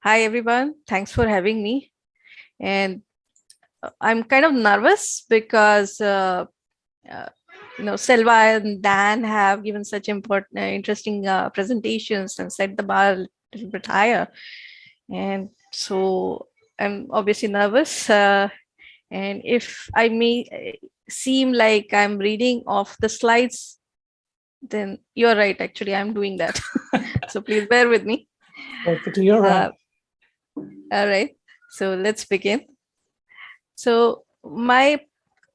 Hi, everyone. Thanks for having me. And I'm kind of nervous because, uh, Selva and Dan have given such important, interesting presentations and set the bar a little bit higher. And so I'm obviously nervous. And if I may seem like I'm reading off the slides, then you're right. Actually, I'm doing that. So please bear with me. Perfectly, you're right. Uh, all right. So let's begin. So, my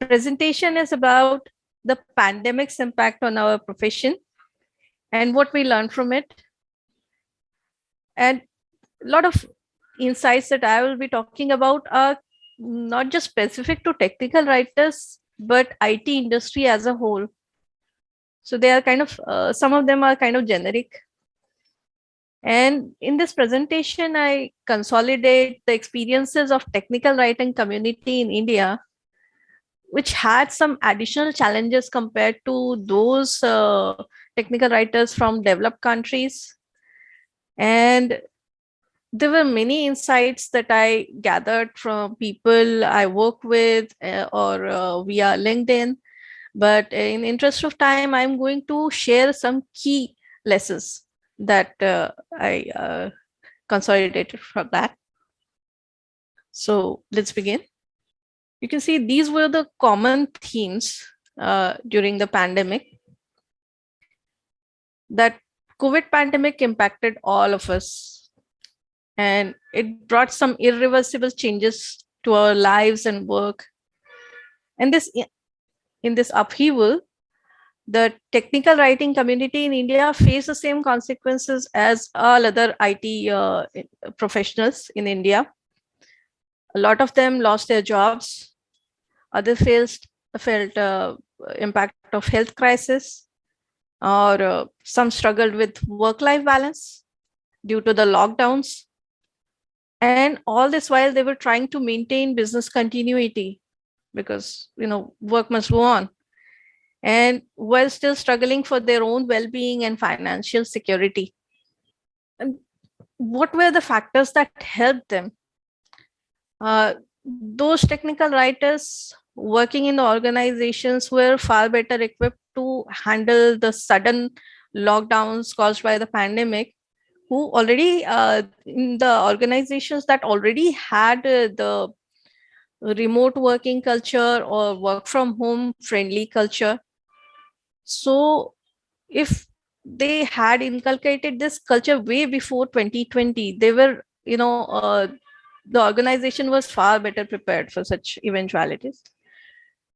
presentation is about the pandemic's impact on our profession and what we learned from it, and a lot of insights that I will be talking about are not just specific to technical writers, but IT industry as a whole. So, they are kind of, some of them are kind of generic. And in this presentation, I consolidate the experiences of technical writing community in India, which had some additional challenges compared to those technical writers from developed countries. And there were many insights that I gathered from people I work with or via LinkedIn. But in interest of time, I'm going to share some key lessons that I consolidated from that. So let's begin. You can see these were the common themes during the pandemic. That COVID pandemic impacted all of us, and it brought some irreversible changes to our lives and work. And in this upheaval, the technical writing community in India faced the same consequences as all other IT professionals in India. A lot of them lost their jobs. Others felt impact of health crisis, or some struggled with work-life balance due to the lockdowns. And all this while they were trying to maintain business continuity because work must go on, and while still struggling for their own well-being and financial security. And what were the factors that helped them? Those technical writers working in the organizations were far better equipped to handle the sudden lockdowns caused by the pandemic, who already in the organizations that already had the remote working culture or work from home friendly culture. So if they had inculcated this culture way before 2020, they were, the organization was far better prepared for such eventualities.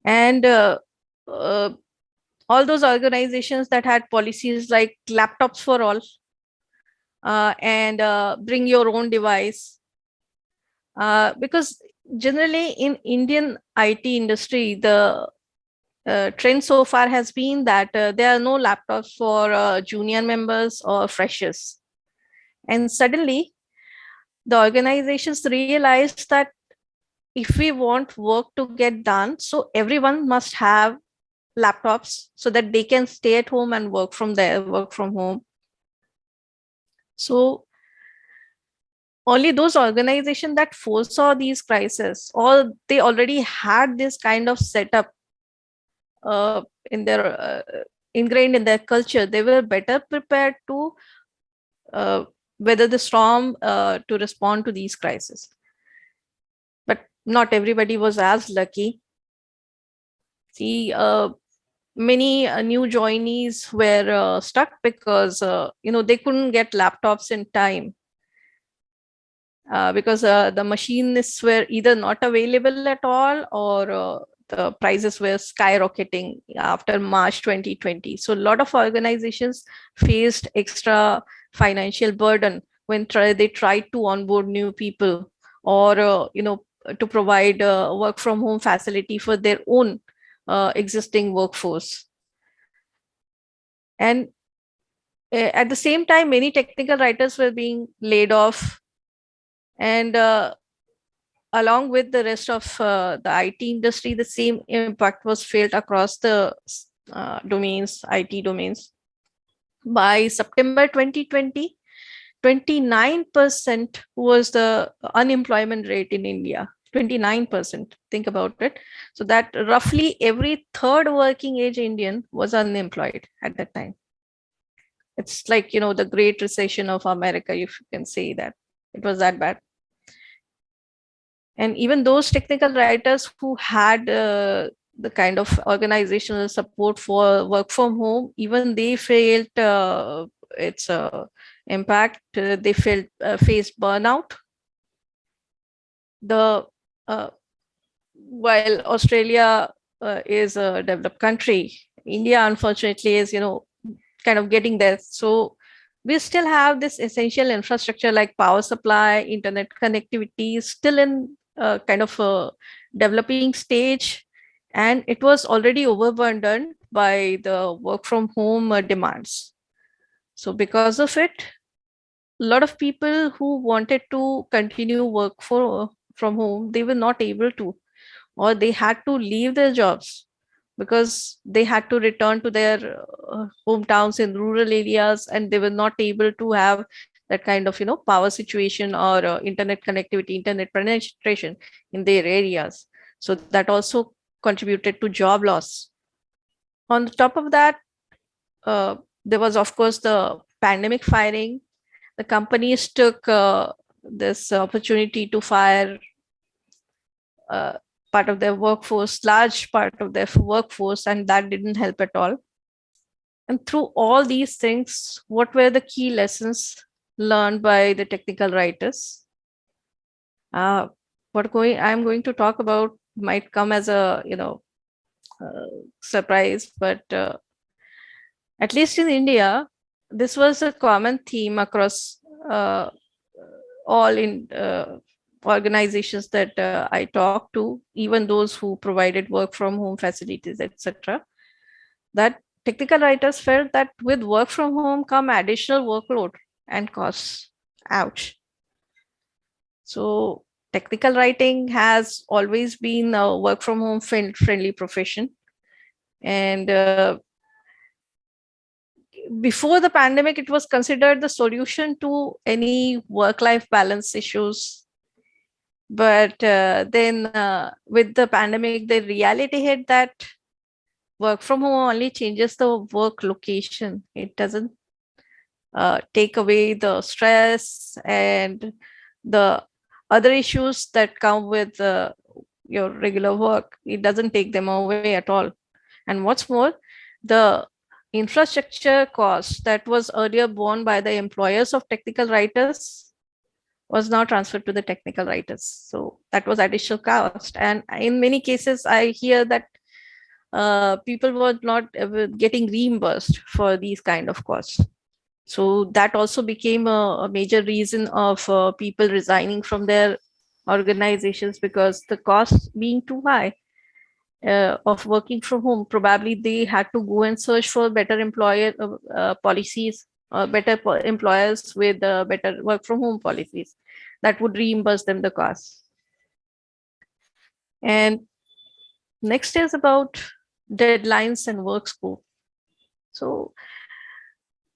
And uh, all those organizations that had policies like laptops for all, and bring your own device, because generally in Indian IT industry, the trend so far has been that there are no laptops for junior members or freshers. And suddenly, the organizations realized that if we want work to get done, so everyone must have laptops so that they can stay at home and work from home. So only those organizations that foresaw these crises, or they already had this kind of setup in their ingrained in their culture, they were better prepared to weather the storm to respond to these crises. But not everybody was as lucky. See, many new joinees were stuck because they couldn't get laptops in time, because the machines were either not available at all, or the prices were skyrocketing after March 2020. So a lot of organizations faced extra financial burden when they tried to onboard new people, or to provide work from home facility for their own existing workforce. And at the same time, many technical writers were being laid off, and along with the rest of the IT industry, the same impact was felt across the domains, IT domains. By September 2020, 29% was the unemployment rate in India. 29%. Think about it. So that roughly every third working age Indian was unemployed at that time. It's like, the Great Recession of America, if you can say that. It was that bad. And even those technical writers who had the kind of organizational support for work from home, even they felt its impact. They felt faced burnout. The While Australia is a developed country, India unfortunately is kind of getting there. So we still have this essential infrastructure like power supply, internet connectivity, still in kind of a developing stage, and it was already overburdened by the work from home demands. So because of it, a lot of people who wanted to continue work from home, they were not able to, or they had to leave their jobs because they had to return to their hometowns in rural areas, and they were not able to have that kind of power situation or internet connectivity, internet penetration in their areas. So that also contributed to job loss. On the top of that, there was of course the pandemic firing. The companies took this opportunity to fire uh, part of their workforce, large part of their workforce, and that didn't help at all. And through all these things, what were the key lessons learned by the technical writers? Uh, I'm going to talk about might come as a surprise, but at least in India, this was a common theme across uh, all in organizations that I talked to, even those who provided work from home facilities, etc. That technical writers felt that with work from home come additional workload and costs. Ouch. So technical writing has always been a work from home friendly profession. And before the pandemic, it was considered the solution to any work life balance issues. But then with the pandemic, the reality hit that work from home only changes the work location. It doesn't take away the stress and the other issues that come with your regular work. It doesn't take them away at all. And what's more, the infrastructure cost that was earlier borne by the employers of technical writers was now transferred to the technical writers. So that was additional cost. And in many cases, I hear that people were not getting reimbursed for these kind of costs. So that also became a major reason of people resigning from their organizations, because the costs being too high of working from home, probably they had to go and search for better employer policies, better employers with better work from home policies that would reimburse them the costs. And next is about deadlines and work scope. So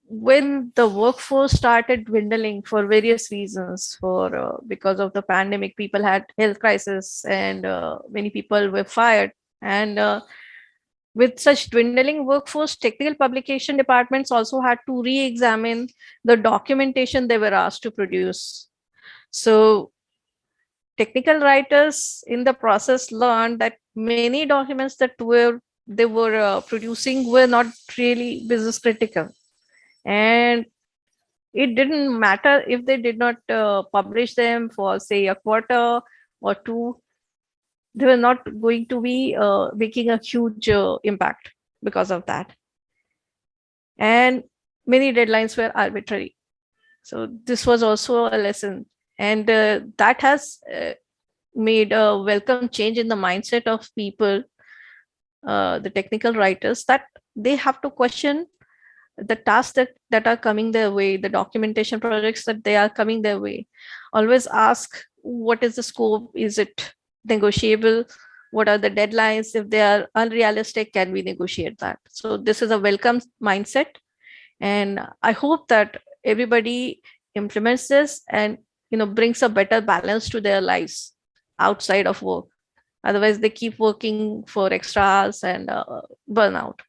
when the workforce started dwindling for various reasons, for because of the pandemic, people had health crisis, and many people were fired. And with such dwindling workforce, technical publication departments also had to re-examine the documentation they were asked to produce. So technical writers in the process learned that many documents that they were producing were not really business critical, and it didn't matter if they did not publish them for say a quarter or two. They were not going to be making a huge impact because of that. And many deadlines were arbitrary. So this was also a lesson, and that has made a welcome change in the mindset of people, the technical writers, that they have to question the tasks that are coming their way, the documentation projects that they are coming their way. Always ask, what is the scope? Is it negotiable? What are the deadlines? If they are unrealistic, can we negotiate that? So this is a welcome mindset. And I hope that everybody implements this and brings a better balance to their lives outside of work. Otherwise, they keep working for extra hours and burn out.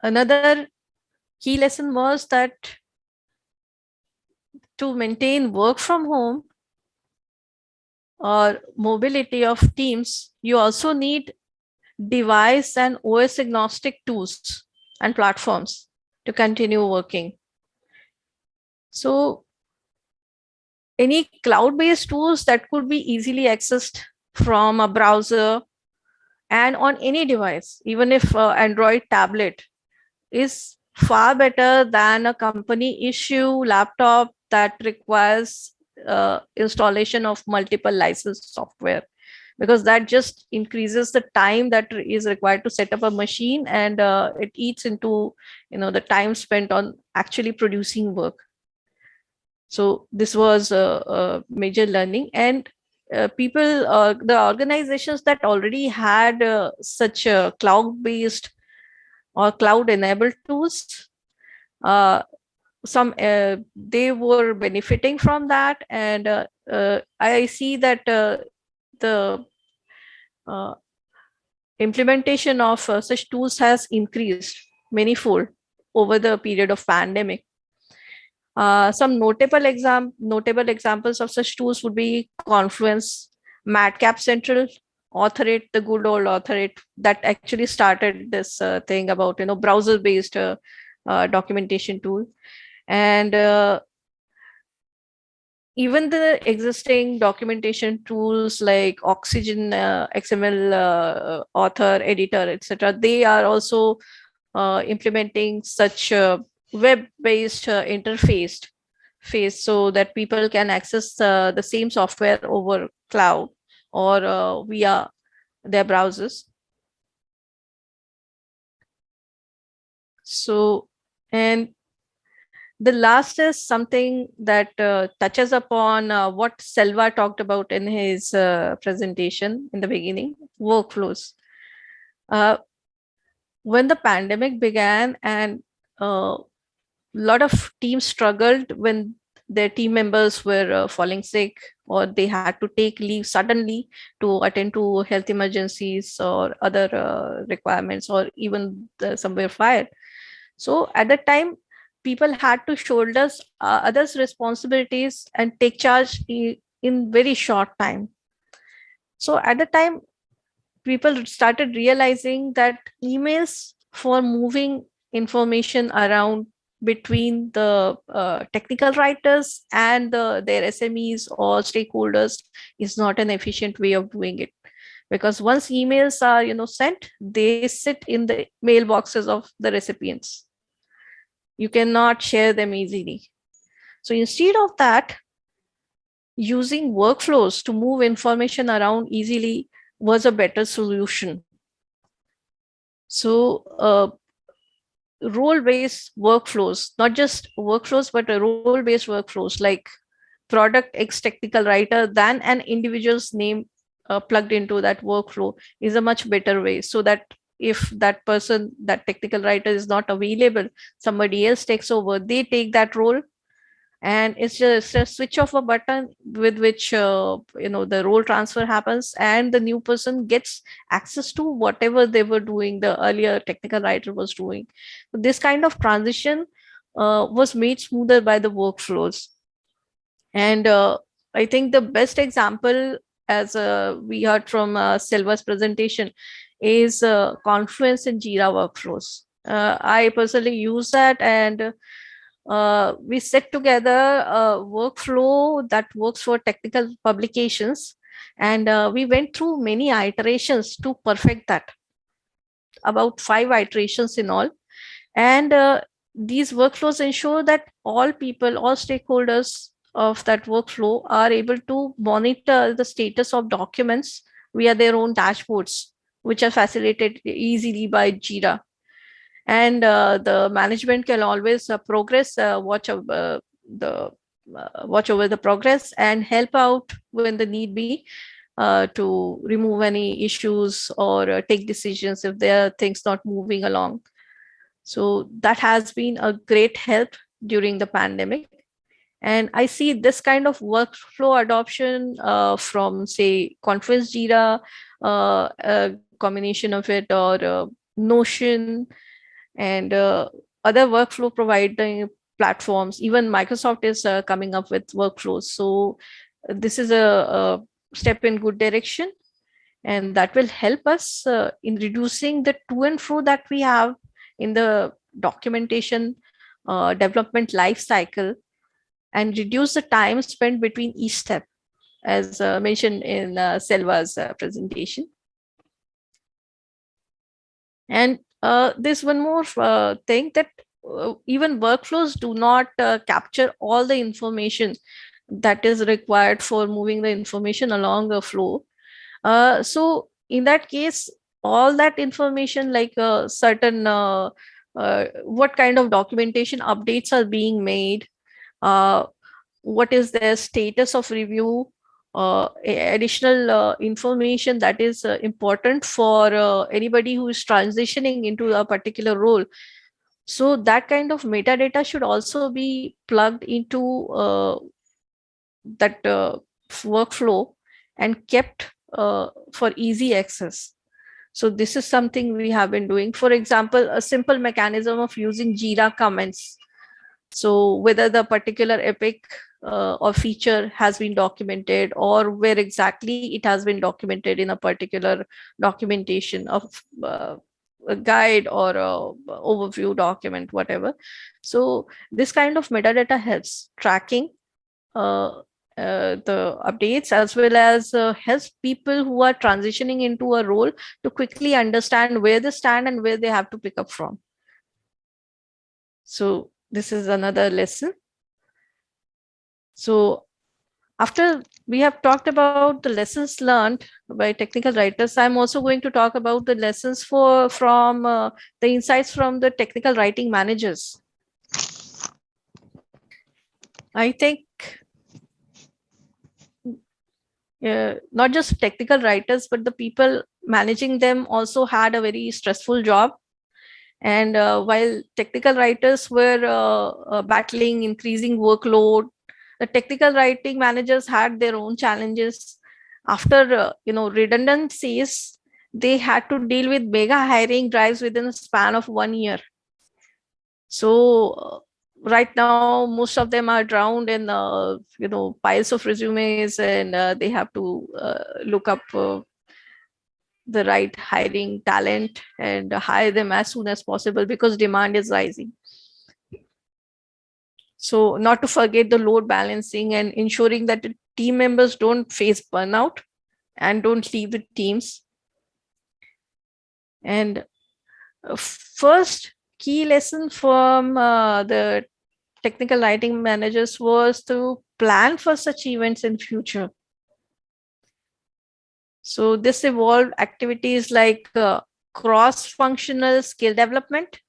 Another key lesson was that to maintain work from home or mobility of teams, you also need device and OS agnostic tools and platforms to continue working. So any cloud-based tools that could be easily accessed from a browser and on any device, even if Android tablet, is far better than a company issue laptop that requires installation of multiple licensed software, because that just increases the time that is required to set up a machine, and it eats into the time spent on actually producing work. So this was a major learning, and the organizations that already had such cloud-based or cloud-enabled tools, uh, they were benefiting from that, and I see that the uh, implementation of such tools has increased manyfold over the period of pandemic. Some notable examples of such tools would be Confluence, Madcap Central, Authorate, the good old Authorate that actually started this thing about browser-based documentation tool, and even the existing documentation tools like Oxygen, XML, Author, Editor, etc. They are also implementing such web-based interface so that people can access the same software over cloud or via their browsers. So, and the last is something that touches upon what Selva talked about in his presentation in the beginning, workflows. When the pandemic began and a lot of teams struggled when their team members were falling sick, or they had to take leave suddenly to attend to health emergencies or other requirements, or even some were fired. So at that time, people had to shoulder others' responsibilities and take charge in very short time. So at the time, people started realizing that emails for moving information around between the technical writers and their SMEs or stakeholders is not an efficient way of doing it, because once emails are sent, they sit in the mailboxes of the recipients. You cannot share them easily. So instead of that, using workflows to move information around easily was a better solution. So role-based workflows, not just workflows, but role-based workflows like product X technical writer than an individual's name plugged into that workflow is a much better way, so that if that person, that technical writer, is not available, somebody else takes over, they take that role, and it's just a switch of a button with which the role transfer happens, and the new person gets access to whatever they were doing the earlier technical writer was doing. This kind of transition was made smoother by the workflows. And I think the best example, as we heard from Selva's presentation, is Confluence and Jira workflows. I personally use that, and we set together a workflow that works for technical publications, and we went through many iterations to perfect that, about 5 iterations in all. And these workflows ensure that all people, all stakeholders of that workflow are able to monitor the status of documents via their own dashboards, which are facilitated easily by Jira. And the management can always watch over the progress and help out when the need be, to remove any issues or take decisions if there are things not moving along. So that has been a great help during the pandemic. And I see this kind of workflow adoption from, say, Confluence, Jira, a combination of it, or Notion, and other workflow providing platforms. Even Microsoft is coming up with workflows. So this is a step in good direction, and that will help us in reducing the to and fro that we have in the documentation development life cycle, and reduce the time spent between each step, as mentioned in Selva's presentation. And there's one more thing, that even workflows do not capture all the information that is required for moving the information along a flow. So in that case, all that information, like certain what kind of documentation updates are being made, what is their status of review, additional information that is important for anybody who is transitioning into a particular role. So that kind of metadata should also be plugged into that workflow and kept for easy access. So this is something we have been doing. For example, a simple mechanism of using Jira comments. So whether the particular epic or feature has been documented, or where exactly it has been documented in a particular documentation of a guide or a overview document, whatever. So this kind of metadata helps tracking the updates, as well as helps people who are transitioning into a role to quickly understand where they stand and where they have to pick up from. So this is another lesson. So after we have talked about the lessons learned by technical writers, I'm also going to talk about the lessons from the insights from the technical writing managers. I think not just technical writers, but the people managing them also had a very stressful job. And while technical writers were battling increasing workload, the technical writing managers had their own challenges. After redundancies, they had to deal with mega hiring drives within a span of 1 year. So right now, most of them are drowned in piles of resumes, and they have to look up the right hiring talent and hire them as soon as possible, because demand is rising. So not to forget the load balancing and ensuring that the team members don't face burnout and don't leave the teams. And first key lesson from the technical writing managers was to plan for such events in future. So this involved activities like cross-functional skill development,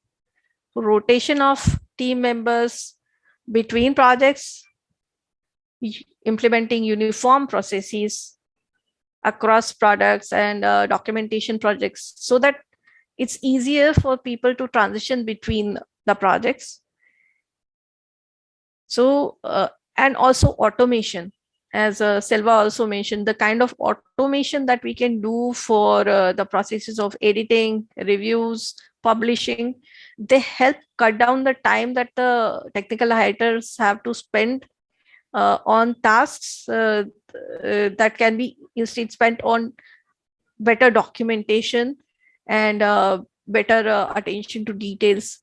rotation of team members between projects, implementing uniform processes across products and documentation projects, so that it's easier for people to transition between the projects. So, and also automation, as Selva also mentioned, the kind of automation that we can do for the processes of editing, reviews, publishing, they help cut down the time that the technical writers have to spend on tasks that can be instead spent on better documentation and better attention to details.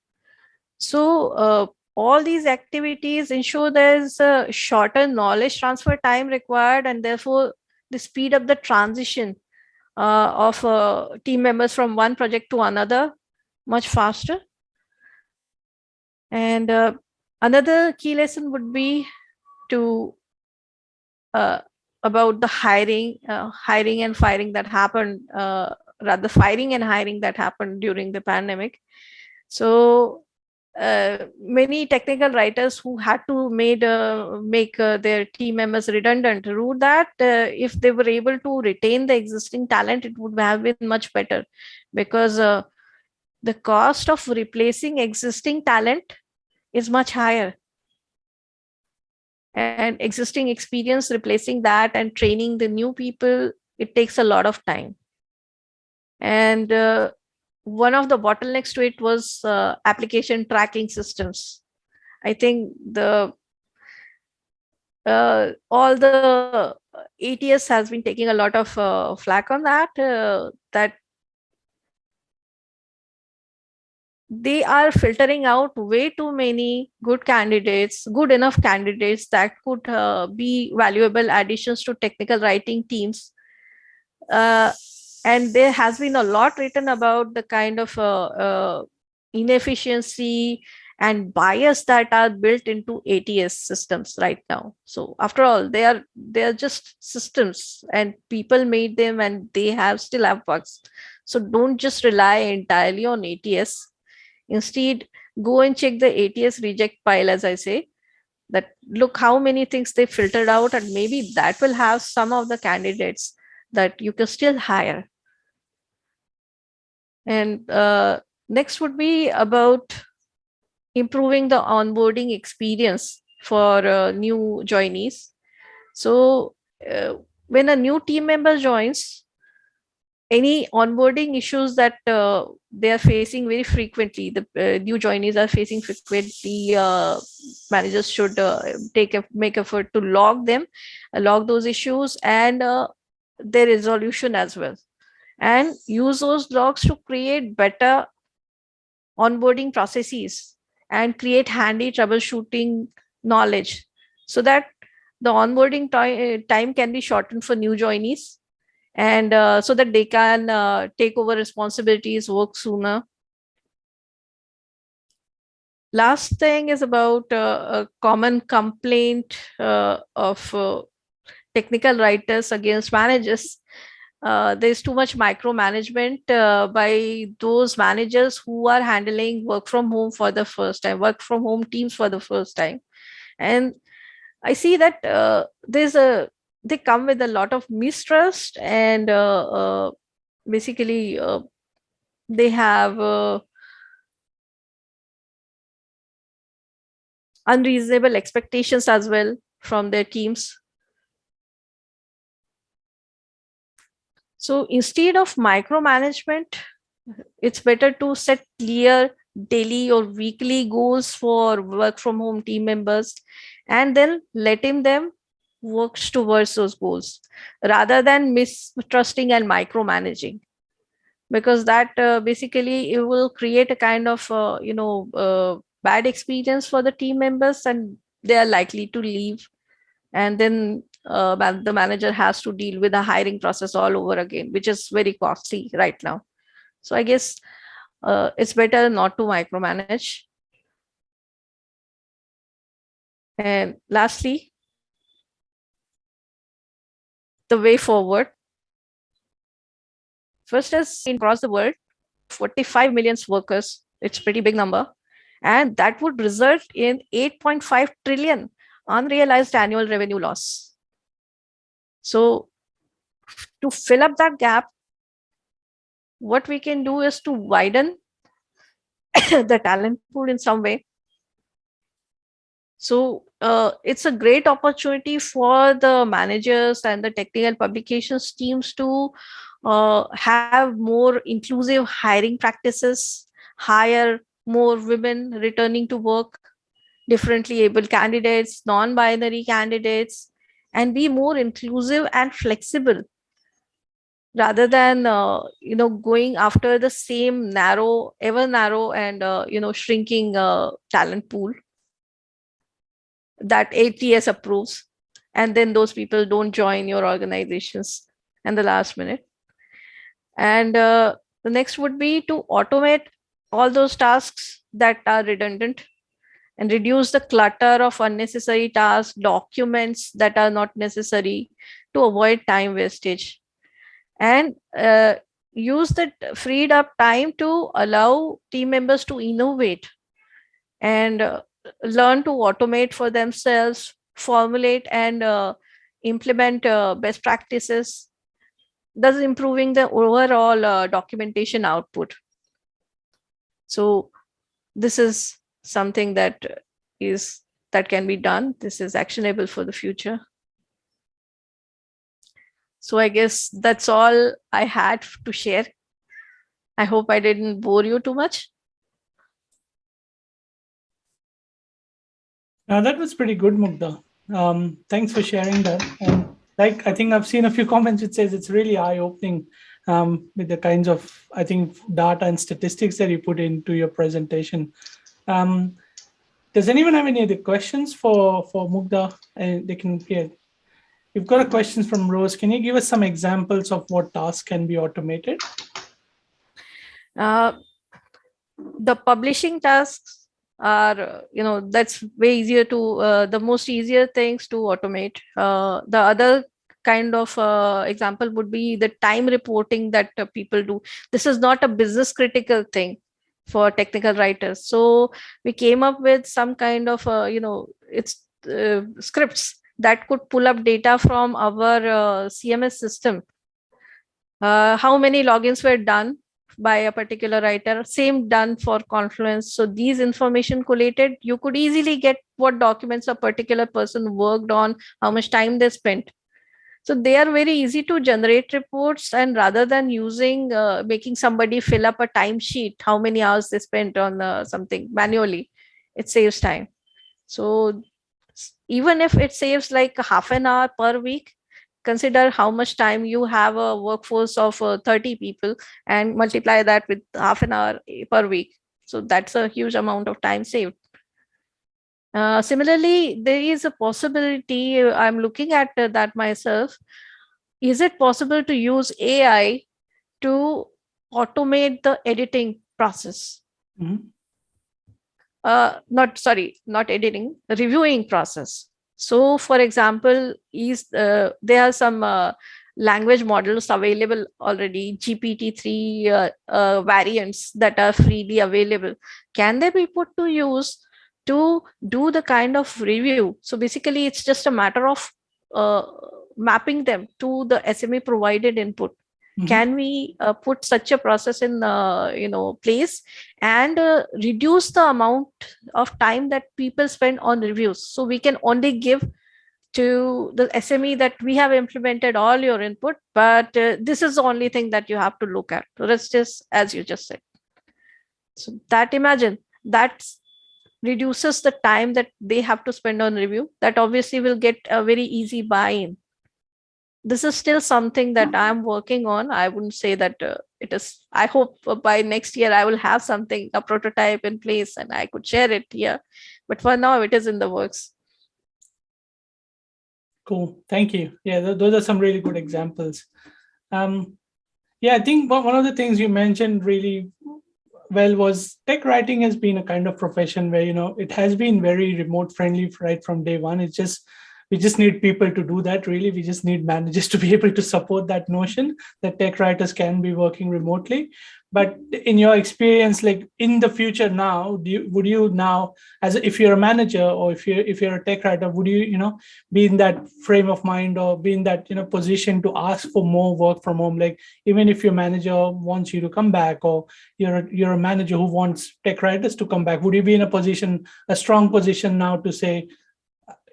So all these activities ensure there's a shorter knowledge transfer time required, and therefore they speed up the transition of team members from one project to another much faster. And another key lesson would be to about the hiring and firing that happened, rather firing and hiring that happened during the pandemic. So many technical writers who had to make their team members redundant ruled that if they were able to retain the existing talent, it would have been much better, because the cost of replacing existing talent is much higher and existing experience, replacing that and training the new people, it takes a lot of time. And one of the bottlenecks to it was application tracking systems. I think the all the ATS has been taking a lot of flack on that, that they are filtering out way too many good candidates, good enough candidates that could be valuable additions to technical writing teams. Uh, and there has been a lot written about the kind of inefficiency and bias that are built into ATS systems right now. So after all, they are just systems, and people made them, and they have still have bugs. So don't just rely entirely on ATS. Instead, go and check the ATS reject pile, as I say, that look how many things they filtered out, and maybe that will have some of the candidates that you can still hire. And next would be about improving the onboarding experience for new joinees. So when a new team member joins, any onboarding issues that they are facing very frequently, the new joinees are facing frequently, managers should make effort to log them, log those issues, and their resolution as well, and use those logs to create better onboarding processes and create handy troubleshooting knowledge, so that the onboarding time can be shortened for new joinees, and so that they can take over responsibilities, work sooner. Last thing is about a common complaint of technical writers against managers. There's too much micromanagement by those managers who are handling work from home for the first time, work from home teams for the first time. And I see that they come with a lot of mistrust, and basically they have unreasonable expectations as well from their teams. So instead of micromanagement, it's better to set clear daily or weekly goals for work from home team members, and then letting them work towards those goals rather than mistrusting and micromanaging, because that basically it will create a kind of bad experience for the team members, and they are likely to leave, and then the manager has to deal with the hiring process all over again, which is very costly right now. So I guess it's better not to micromanage. And lastly, the way forward. First is across the world, 45 million workers. It's a pretty big number. And that would result in 8.5 trillion unrealized annual revenue loss. So to fill up that gap, what we can do is to widen the talent pool in some way. So it's a great opportunity for the managers and the technical publications teams to have more inclusive hiring practices, hire more women returning to work, differently able candidates, non-binary candidates, and be more inclusive and flexible rather than going after the same narrow, ever narrow, and shrinking talent pool that ATS approves, and then those people don't join your organizations in the last minute. And the next would be to automate all those tasks that are redundant and reduce the clutter of unnecessary tasks, documents that are not necessary, to avoid time wastage. And use that freed up time to allow team members to innovate and learn to automate for themselves, formulate and implement best practices, thus improving the overall documentation output. So this is something that is that can be done. This is actionable for the future. So I guess that's all I had to share. I hope I didn't bore you too much. That was pretty good, Mugdha. Thanks for sharing that. And like, I think I've seen a few comments which says it's really eye-opening with the kinds of, I think, data and statistics that you put into your presentation. Does anyone have any other questions for Mugdha? They can hear. We've got a question from Rose. Can you give us some examples of what tasks can be automated? The publishing tasks are, that's way easier to, the most easier things to automate. The other kind of example would be the time reporting that people do. This is not a business critical thing for technical writers. So we came up with some kind of, it's scripts that could pull up data from our CMS system. How many logins were done by a particular writer, same done for Confluence. So these information collated, you could easily get what documents a particular person worked on, how much time they spent. So they are very easy to generate reports, and rather than making somebody fill up a timesheet, how many hours they spent on something manually, it saves time. So even if it saves like half an hour per week, consider how much time you have a workforce of 30 people and multiply that with half an hour per week. So that's a huge amount of time saved. Similarly, there is a possibility, I'm looking at that myself. Is it possible to use AI to automate the editing process? Mm-hmm. Not editing, reviewing process. So for example, there are some language models available already, GPT-3 variants that are freely available. Can they be put to use to do the kind of review? So basically it's just a matter of uh, mapping them to the SME provided input. Mm-hmm. Can we put such a process in place and reduce the amount of time that people spend on reviews? So we can only give to the SME that we have implemented all your input, but this is the only thing that you have to look at. So that's just as you just said. So imagine that reduces the time that they have to spend on review. That obviously will get a very easy buy-in. This is still something that I'm working on. I wouldn't say that it is. I hope by next year I will have something, a prototype in place, and I could share it here. But for now, it is in the works. Cool. Thank you. Yeah, those are some really good examples. Yeah, I think one of the things you mentioned really well was tech writing has been a kind of profession where, it has been very remote friendly right from day one. It's just, we just need people to do that. Really, we just need managers to be able to support that notion that tech writers can be working remotely. But in your experience, like in the future now, would you now, if you're a manager or if you're a tech writer, would you be in that frame of mind or be in that position to ask for more work from home? Like even if your manager wants you to come back, or you're a manager who wants tech writers to come back, would you be in a strong position now to say,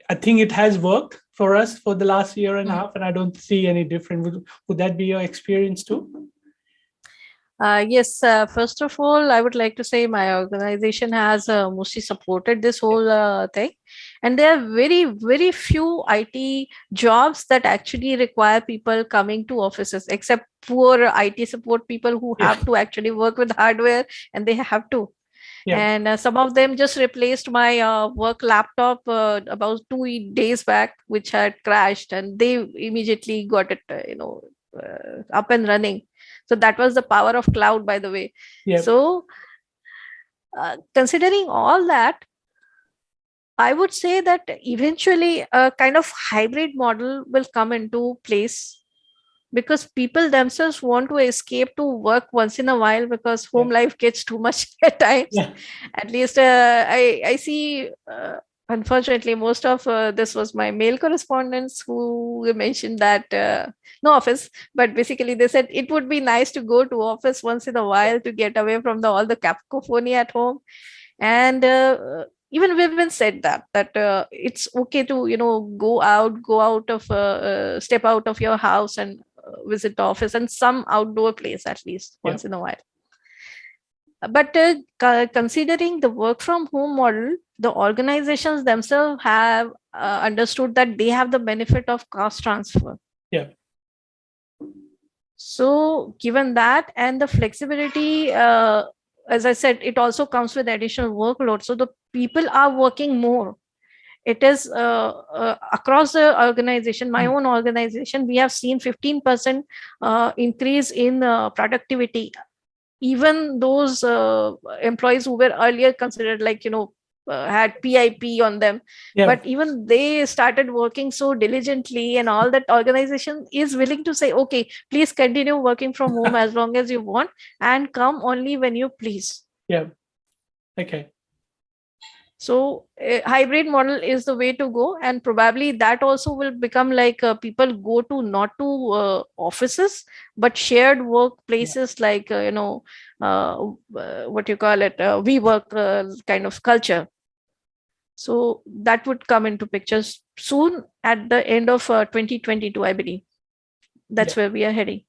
I think it has worked for us for the last year and a half, and I don't see any different. Would that be your experience too? Yes, first of all, I would like to say my organization has mostly supported this whole thing. And there are very, very few IT jobs that actually require people coming to offices, except poor IT support people who have to actually work with hardware, and they have to. Yeah. And some of them just replaced my work laptop about 2 days back, which had crashed, and they immediately got it, up and running. So that was the power of cloud, by the way. Yep. So considering all that, I would say that eventually a kind of hybrid model will come into place, because people themselves want to escape to work once in a while, because home life gets too much at times. Yeah. At least I see, unfortunately, most of this was my male correspondents who mentioned that no office, but basically they said it would be nice to go to office once in a while to get away from all the cacophony at home. And even women said that it's okay to go out of step out of your house and visit the office and some outdoor place at least Yeah. once in a while. But considering the work from home model, the organizations themselves have understood that they have the benefit of cost transfer. Yeah. So given that and the flexibility, as I said, it also comes with additional workload. So the people are working more. It is across the organization, my own organization, we have seen 15% increase in productivity. Even those employees who were earlier considered like, had PIP on them, Yeah. but even they started working so diligently, and all that organization is willing to say, okay, please continue working from home as long as you want and come only when you please. Yeah. Okay. So a hybrid model is the way to go, and probably that also will become like people go to not to offices but shared workplaces, like what you call it, we work kind of culture. So that would come into pictures soon at the end of 2022, I believe. That's where we are heading.